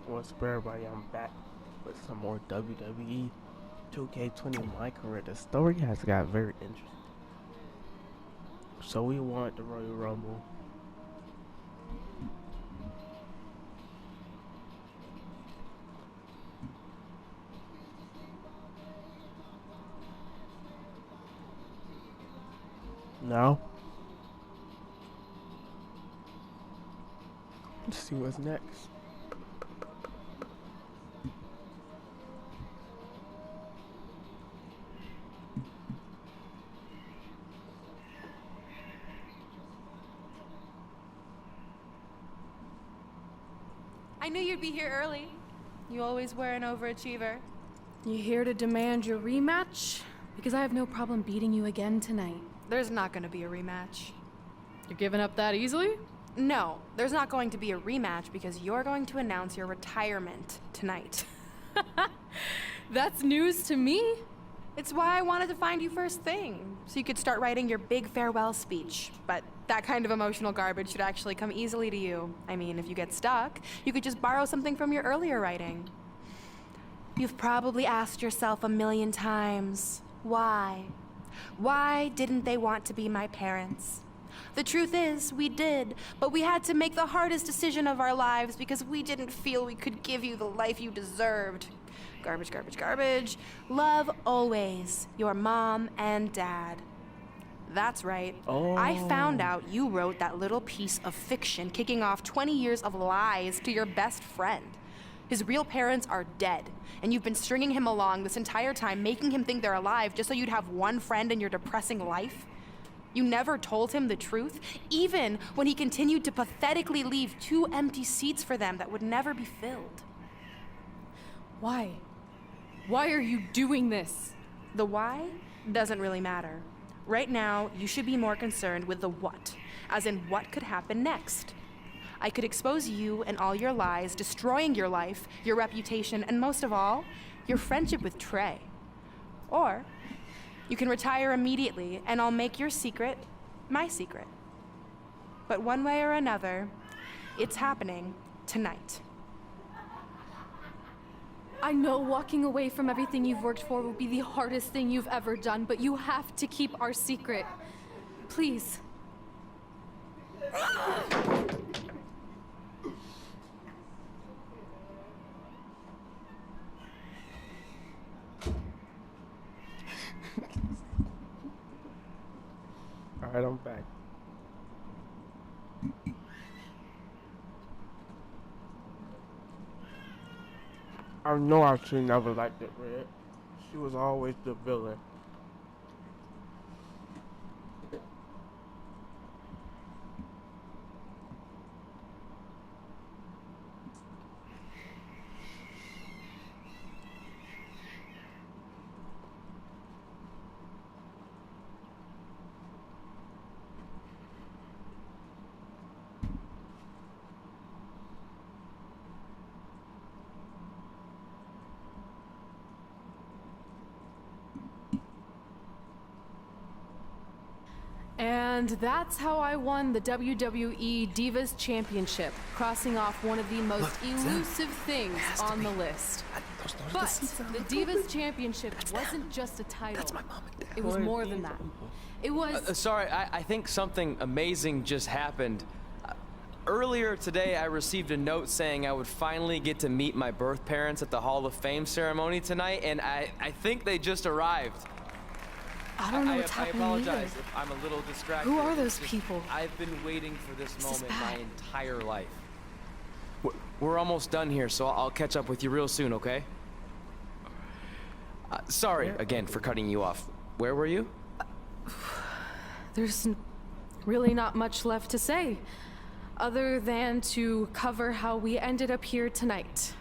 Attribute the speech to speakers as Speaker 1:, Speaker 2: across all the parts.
Speaker 1: What's up, everybody? I'm back with some more WWE2k20 in my career. The story has got very interesting. So we want the Royal Rumble. Now, let's see what's next.
Speaker 2: I knew you'd be here early. You always were an overachiever.
Speaker 3: You here to demand your rematch? Because I have no problem beating you again tonight.
Speaker 2: There's not going to be a rematch.
Speaker 3: You're giving up that easily?
Speaker 2: No, there's not going to be a rematch because you're going to announce your retirement tonight.
Speaker 3: That's news to me.
Speaker 2: It's why I wanted to find you first thing, so you could start writing your big farewell speech. But that kind of emotional garbage should actually come easily to you. I mean, if you get stuck, you could just borrow something from your earlier writing. You've probably asked yourself a million times, why? Why didn't they want to be my parents? The truth is, we did, but we had to make the hardest decision of our lives because we didn't feel we could give you the life you deserved. Garbage, garbage, garbage. Love always, your mom and dad. That's right. I found out you wrote that little piece of fiction kicking off 20 years of lies to your best friend. His real parents are dead, and you've been stringing him along this entire time, making him think they're alive just so you'd have one friend in your depressing life. You never told him the truth, even when he continued to pathetically leave 2 empty seats for them that would never be filled.
Speaker 3: Why? Why are you doing this?
Speaker 2: The why doesn't really matter. Right now, you should be more concerned with the what, as in what could happen next. I could expose you and all your lies, destroying your life, your reputation, and most of all, your friendship with Trey. Or you can retire immediately, and I'll make your secret my secret. But one way or another, it's happening tonight.
Speaker 3: I know walking away from everything you've worked for will be the hardest thing you've ever done, but you have to keep our secret. Please.
Speaker 1: Alright, I'm back. I know I should never liked it, Red. She was always the villain.
Speaker 3: And that's how I won the WWE Divas Championship, crossing off one of the most elusive things on the list. But the Divas Championship wasn't just a title.
Speaker 4: That's my mom and dad.
Speaker 3: It was more than that. It was...
Speaker 4: Sorry, I think something amazing just happened. Earlier today, I received a note saying I would finally get to meet my birth parents at the Hall of Fame ceremony tonight, and I think they just arrived.
Speaker 3: I don't know what's happening
Speaker 4: I apologize
Speaker 3: either.
Speaker 4: if I'm a little distracted.
Speaker 3: Who are those people?
Speaker 4: I've been waiting for this
Speaker 3: This is
Speaker 4: moment my
Speaker 3: bad.
Speaker 4: entire life. We're almost done here, so I'll catch up with you real soon, okay? Sorry again for cutting you off. Where were you?
Speaker 3: There's really not much left to say, other than to cover how we ended up here tonight.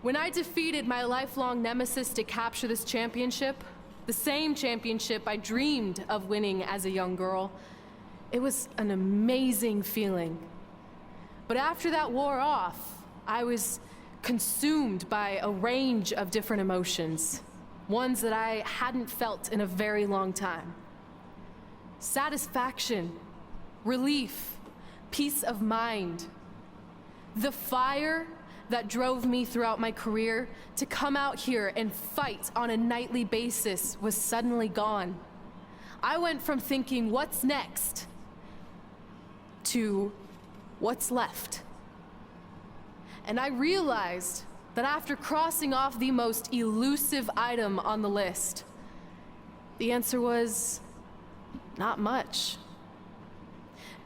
Speaker 3: When I defeated my lifelong nemesis to capture this championship, the same championship I dreamed of winning as a young girl, it was an amazing feeling. But after that wore off, I was consumed by a range of different emotions, ones that I hadn't felt in a very long time. Satisfaction, relief, peace of mind. The fire that drove me throughout my career to come out here and fight on a nightly basis was suddenly gone. I went from thinking, what's next, to what's left. And I realized that after crossing off the most elusive item on the list, the answer was not much.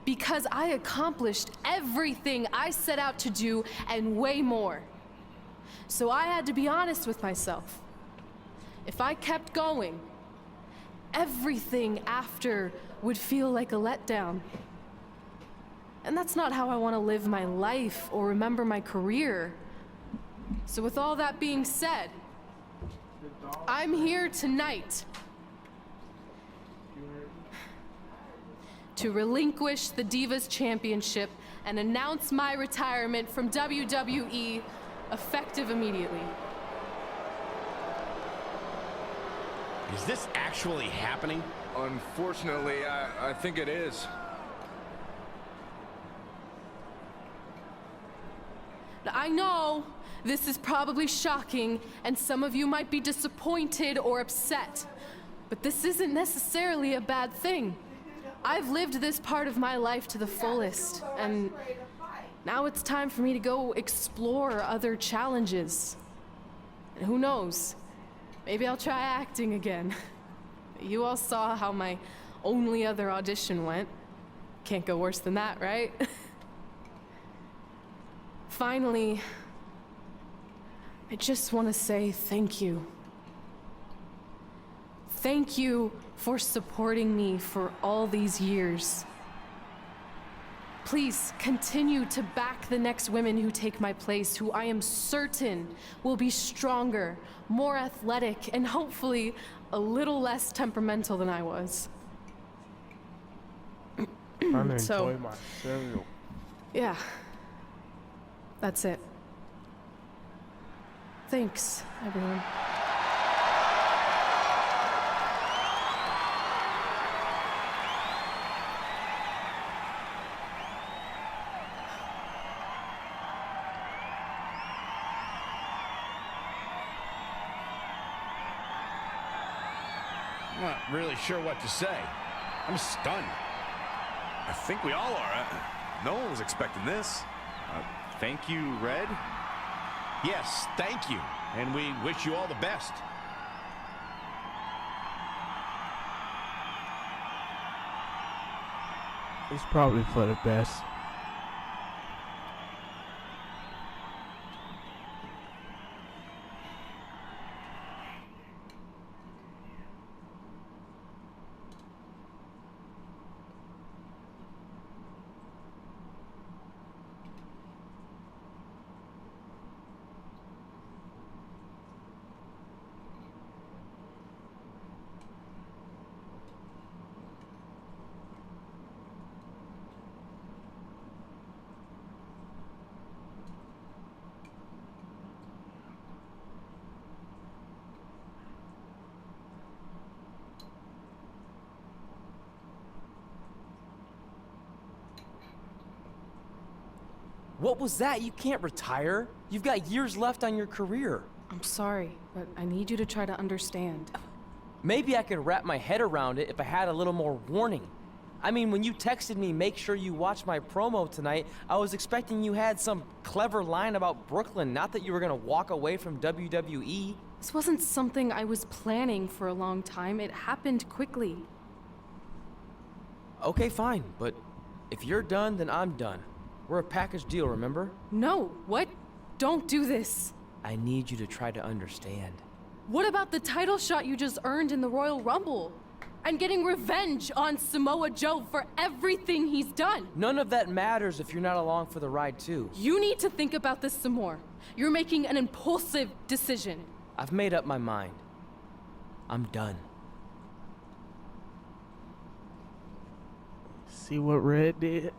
Speaker 3: Because I accomplished everything I set out to do and way more. So I had to be honest with myself. If I kept going, everything after would feel like a letdown. And that's not how I want to live my life or remember my career. So with all that being said, I'm here tonight to relinquish the Divas Championship and announce my retirement from WWE, effective immediately.
Speaker 5: Is this actually happening?
Speaker 6: Unfortunately, I think it is.
Speaker 3: Now, I know this is probably shocking, and some of you might be disappointed or upset, but this isn't necessarily a bad thing. I've lived this part of my life to the fullest, and now it's time for me to go explore other challenges. And who knows, maybe I'll try acting again. You all saw how my only other audition went. Can't go worse than that, right? Finally, I just want to say thank you. Thank you for supporting me for all these years. Please continue to back the next women who take my place, who I am certain will be stronger, more athletic, and hopefully a little less temperamental than I was.
Speaker 1: I'm
Speaker 3: So-
Speaker 1: enjoying my cereal.
Speaker 3: Yeah, that's it. Thanks, everyone.
Speaker 5: I'm not really sure what to say. I'm stunned.
Speaker 6: I think we all are. No one was expecting this. Thank you, Red.
Speaker 5: Yes, thank you. And we wish you all the best.
Speaker 1: It's probably for the best.
Speaker 4: What was that? You can't retire. You've got years left on your career.
Speaker 3: I'm sorry, but I need you to try to understand.
Speaker 4: Maybe I could wrap my head around it if I had a little more warning. I mean, when you texted me, make sure you watch my promo tonight, I was expecting you had some clever line about Brooklyn, not that you were gonna walk away from WWE.
Speaker 3: This wasn't something I was planning for a long time. It happened quickly.
Speaker 4: Okay, fine, but if you're done, then I'm done. We're a package deal, remember?
Speaker 3: No, what? Don't do this.
Speaker 4: I need you to try to understand.
Speaker 3: What about the title shot you just earned in the Royal Rumble? And getting revenge on Samoa Joe for everything he's done?
Speaker 4: None of that matters if you're not along for the ride, too.
Speaker 3: You need to think about this some more. You're making an impulsive decision.
Speaker 4: I've made up my mind. I'm done.
Speaker 1: See what Red did?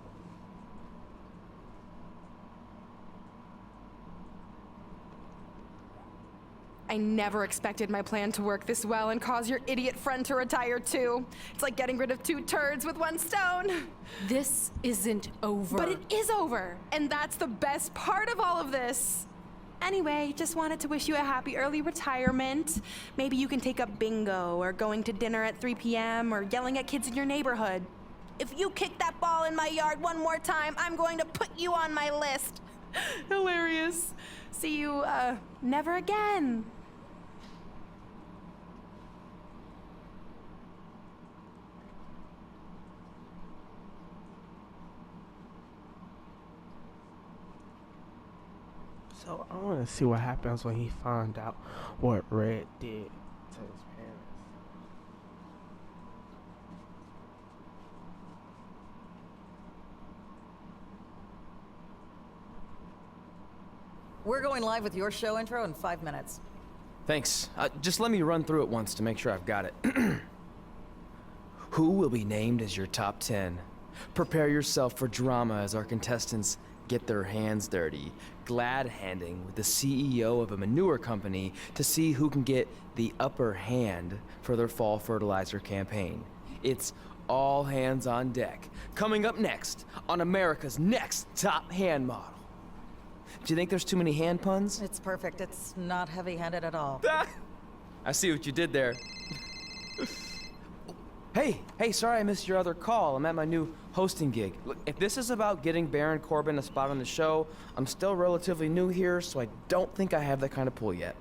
Speaker 2: I never expected my plan to work this well and cause your idiot friend to retire too. It's like getting rid of 2 turds with 1 stone.
Speaker 3: This isn't over.
Speaker 2: But it is over, and that's the best part of all of this. Anyway, just wanted to wish you a happy early retirement. Maybe you can take up bingo, or going to dinner at 3 p.m., or yelling at kids in your neighborhood. If you kick that ball in my yard one more time, I'm going to put you on my list. Hilarious. See you, never again.
Speaker 1: So I want to see what happens when he found out what Red did to his parents.
Speaker 7: We're going live with your show intro in 5 minutes.
Speaker 4: Thanks. Just let me run through it once to make sure I've got it. Who will be named as your top 10? Prepare yourself for drama as our contestants get their hands dirty, glad-handing with the CEO of a manure company to see who can get the upper hand for their fall fertilizer campaign. It's all hands on deck. Coming up next on America's Next Top Hand Model. Do you think there's too many hand puns?
Speaker 7: It's perfect. It's not heavy-handed at all.
Speaker 4: I see what you did there. Hey, sorry I missed your other call. I'm at my new hosting gig. Look, if this is about getting Baron Corbin a spot on the show, I'm still relatively new here, so I don't think I have that kind of pull yet.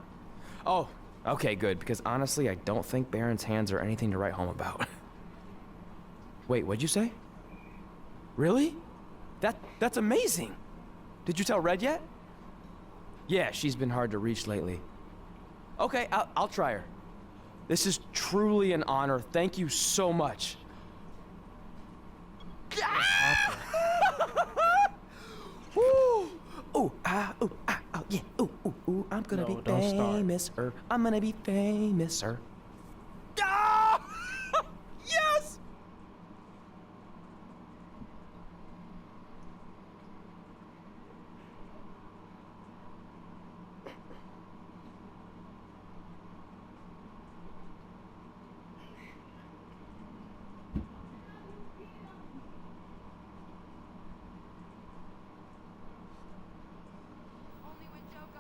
Speaker 4: Oh, okay, good, because honestly, I don't think Baron's hands are anything to write home about. Wait, what'd you say? Really? That's amazing! Did you tell Red yet? Yeah, she's been hard to reach lately. Okay, I'll try her. This is truly an honor. Thank you so much. Woo! Ooh, ooh, oh, yeah. Ooh, I'm gonna be famous, I'm gonna be famous, Ah! Yes!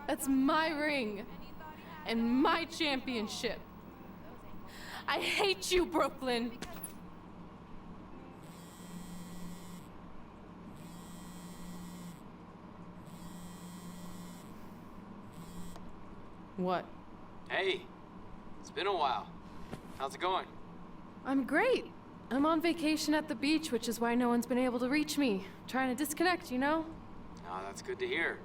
Speaker 3: That's my ring. And my championship. I hate you, Brooklyn. What?
Speaker 4: Hey, it's been a while. How's it going?
Speaker 3: I'm great. I'm on vacation at the beach, which is why no one's been able to reach me. Trying to disconnect, you know?
Speaker 4: Oh, that's good to hear.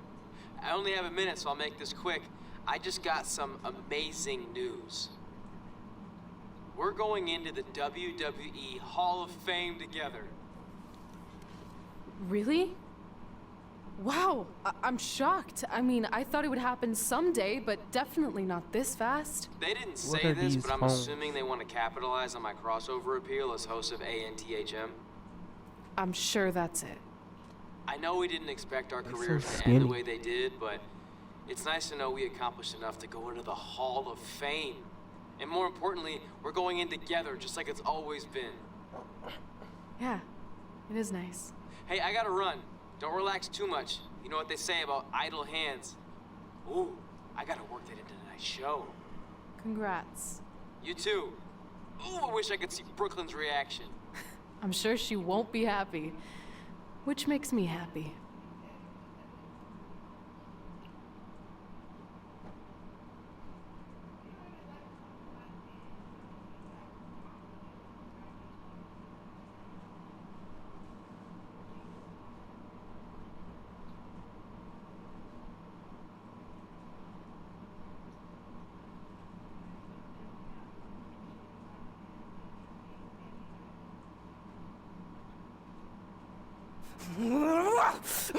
Speaker 4: I only have a minute, so I'll make this quick. I just got some amazing news. We're going into the WWE Hall of Fame together.
Speaker 3: Really? Wow, I'm shocked. I mean, I thought it would happen someday, but definitely not this fast.
Speaker 4: They didn't
Speaker 1: What
Speaker 4: say
Speaker 1: are
Speaker 4: this,
Speaker 1: these
Speaker 4: but I'm
Speaker 1: homes?
Speaker 4: assuming they want to capitalize on my crossover appeal as host of ANTHM.
Speaker 3: I'm sure that's it.
Speaker 4: I know we didn't expect our
Speaker 1: They're so
Speaker 4: careers to end
Speaker 1: skinny.
Speaker 4: the way they did, but it's nice to know we accomplished enough to go into the Hall of Fame. And more importantly, we're going in together, just like it's always been.
Speaker 3: Yeah, it is nice.
Speaker 4: Hey, I gotta run. Don't relax too much. You know what they say about idle hands. Ooh, I gotta work that into tonight's show.
Speaker 3: Congrats.
Speaker 4: You too. Ooh, I wish I could see Brooklyn's reaction.
Speaker 3: I'm sure she won't be happy, which makes me happy.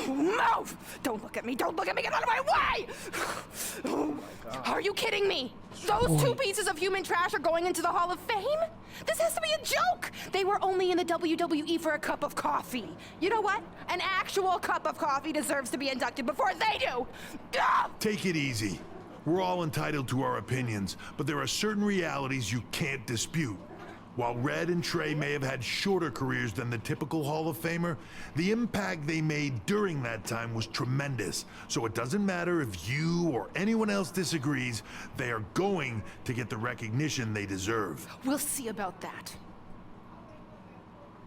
Speaker 2: Move! Don't look at me! Don't look at me! Get out of my way! Oh, are you kidding me? Those two pieces of human trash are going into the Hall of Fame? This has to be a joke! They were only in the WWE for a cup of coffee. You know what? An actual cup of coffee deserves to be inducted before they do!
Speaker 8: Take it easy. We're all entitled to our opinions, but there are certain realities you can't dispute. While Red and Trey may have had shorter careers than the typical Hall of Famer, the impact they made during that time was tremendous. So it doesn't matter if you or anyone else disagrees, they are going to get the recognition they deserve.
Speaker 2: We'll see about that.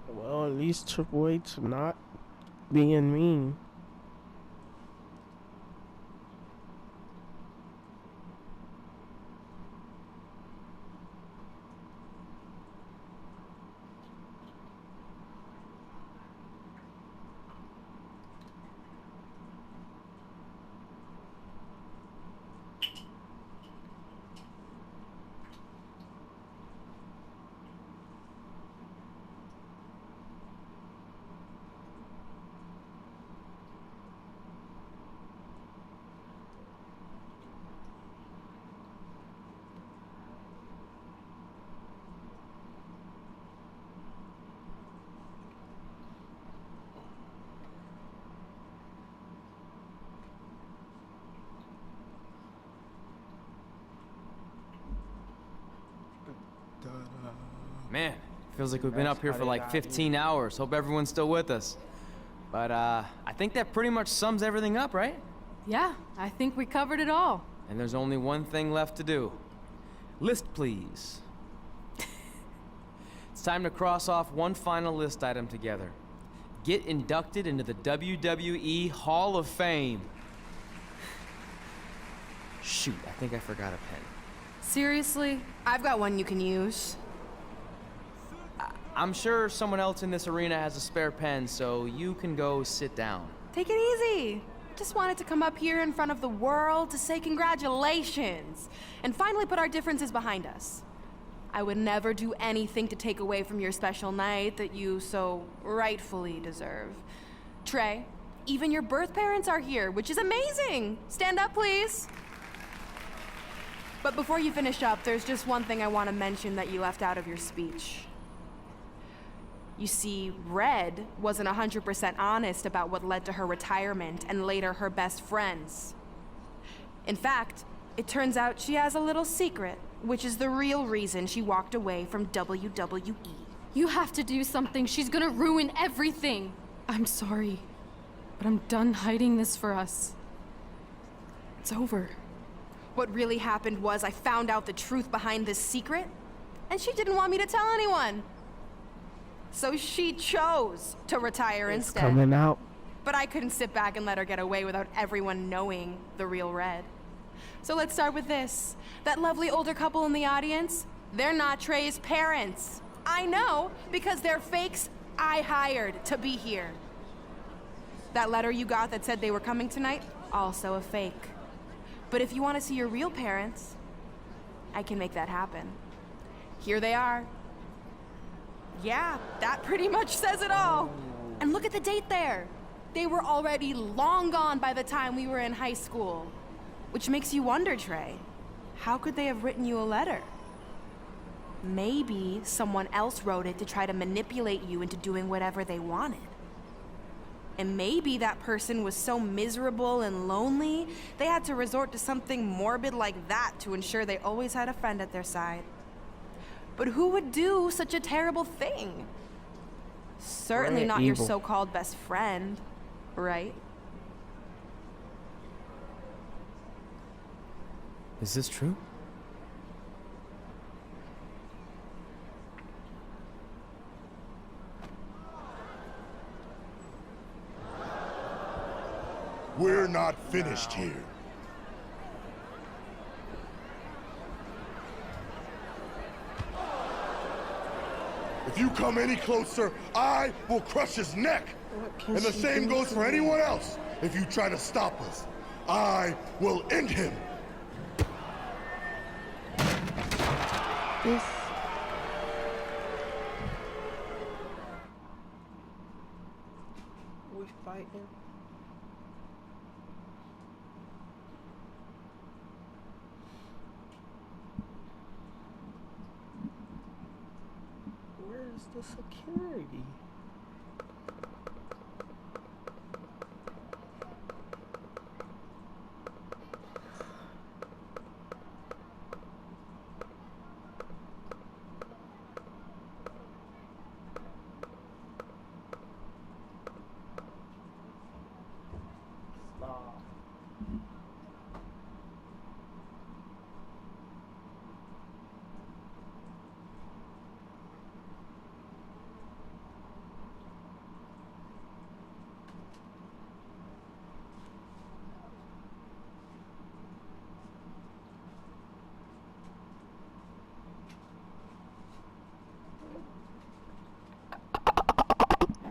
Speaker 1: Well, at least Triple H not being mean.
Speaker 4: Man, feels like we've been up here for like 15 hours. Hope everyone's still with us. But I think that pretty much sums everything up, right?
Speaker 3: Yeah, I think we covered it all.
Speaker 4: And there's only one thing left to do. List, please. It's time to cross off one final list item together. Get inducted into the WWE Hall of Fame. Shoot, I think I forgot a pen.
Speaker 3: Seriously?
Speaker 2: I've got one you can use.
Speaker 4: I'm sure someone else in this arena has a spare pen, so you can go sit down.
Speaker 2: Take it easy. Just wanted to come up here in front of the world to say congratulations and finally put our differences behind us. I would never do anything to take away from your special night that you so rightfully deserve. Trey, even your birth parents are here, which is amazing. Stand up, please. But before you finish up, there's just one thing I want to mention that you left out of your speech. You see, Red wasn't 100% honest about what led to her retirement and later her best friends. In fact, it turns out she has a little secret, which is the real reason she walked away from WWE.
Speaker 3: You have to do something. She's gonna ruin everything. I'm sorry, but I'm done hiding this for us. It's over.
Speaker 2: What really happened was I found out the truth behind this secret, and she didn't want me to tell anyone. So she chose to retire instead.
Speaker 1: Coming out.
Speaker 2: But I couldn't sit back and let her get away without everyone knowing the real Red. So let's start with this. That lovely older couple in the audience, they're not Trey's parents. I know, because they're fakes I hired to be here. That letter you got that said they were coming tonight, also a fake. But if you want to see your real parents, I can make that happen. Here they are. Yeah, that pretty much says it all. And look at the date there. They were already long gone by the time we were in high school. Which makes you wonder, Trey, how could they have written you a letter? Maybe someone else wrote it to try to manipulate you into doing whatever they wanted. And maybe that person was so miserable and lonely, they had to resort to something morbid like that to ensure they always had a friend at their side. But who would do such a terrible thing? Certainly not your so-called best friend, right?
Speaker 4: Is this true?
Speaker 9: We're not finished here. If you come any closer, I will crush his neck. And the same goes for anyone else. If you try to stop us, I will end him.
Speaker 1: This. We fighting. the security? Stop.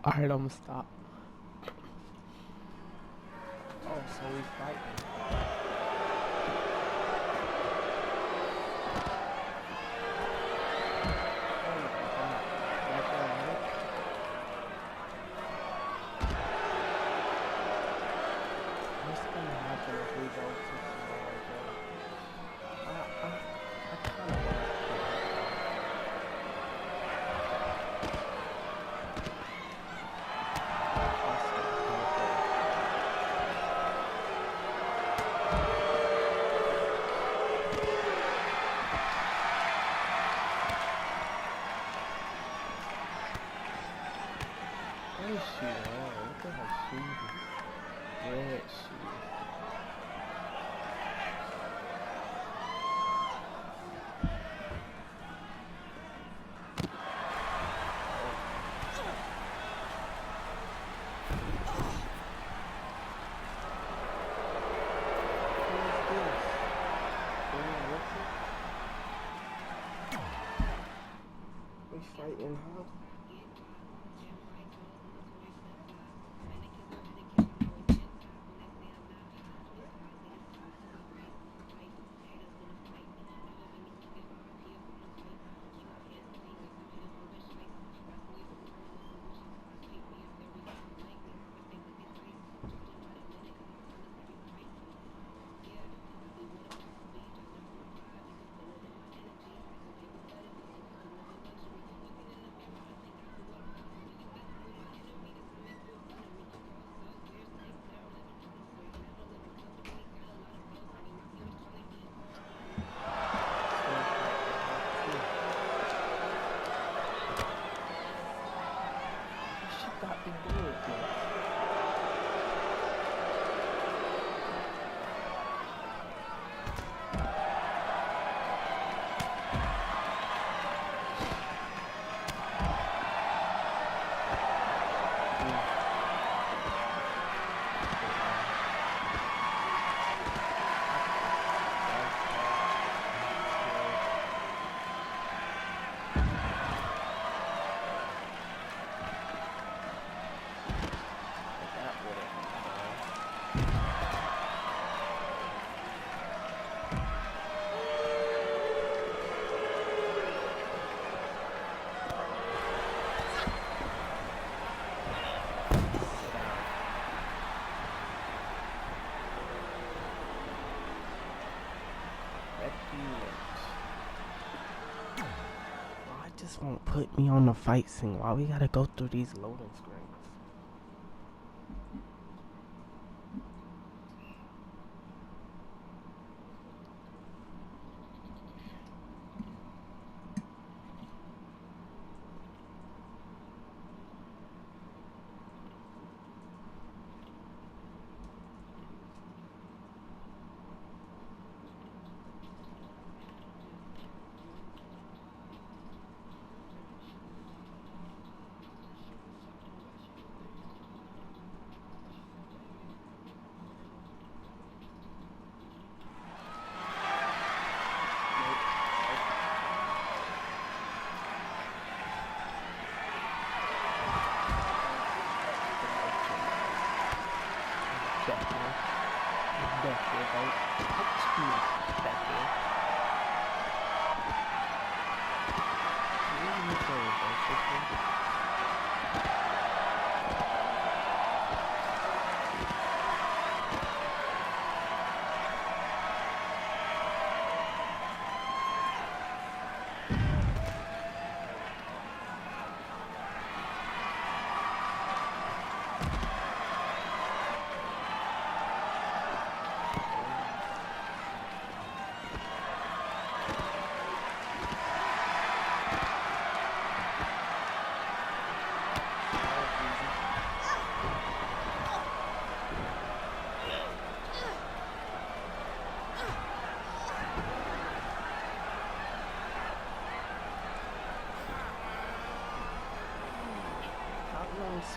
Speaker 1: Alright, I'm gonna stop. Oh, so we fighting. Oh my god. That's alright. What's gonna happen if we go to tomorrow, bro? I kinda wanna quit. What is she wearing? Look at her shoes. Red shoes. Who is this? We fighting her? She got to do it, man. Why just won't put me on the fight scene? Why we gotta go through these loading screens?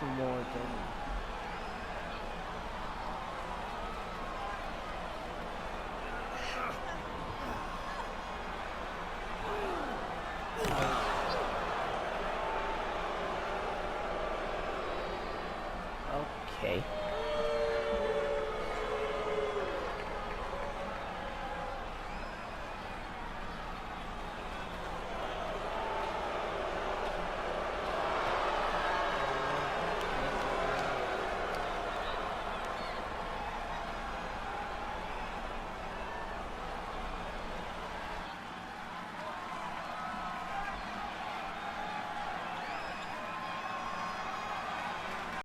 Speaker 1: some more, Johnny.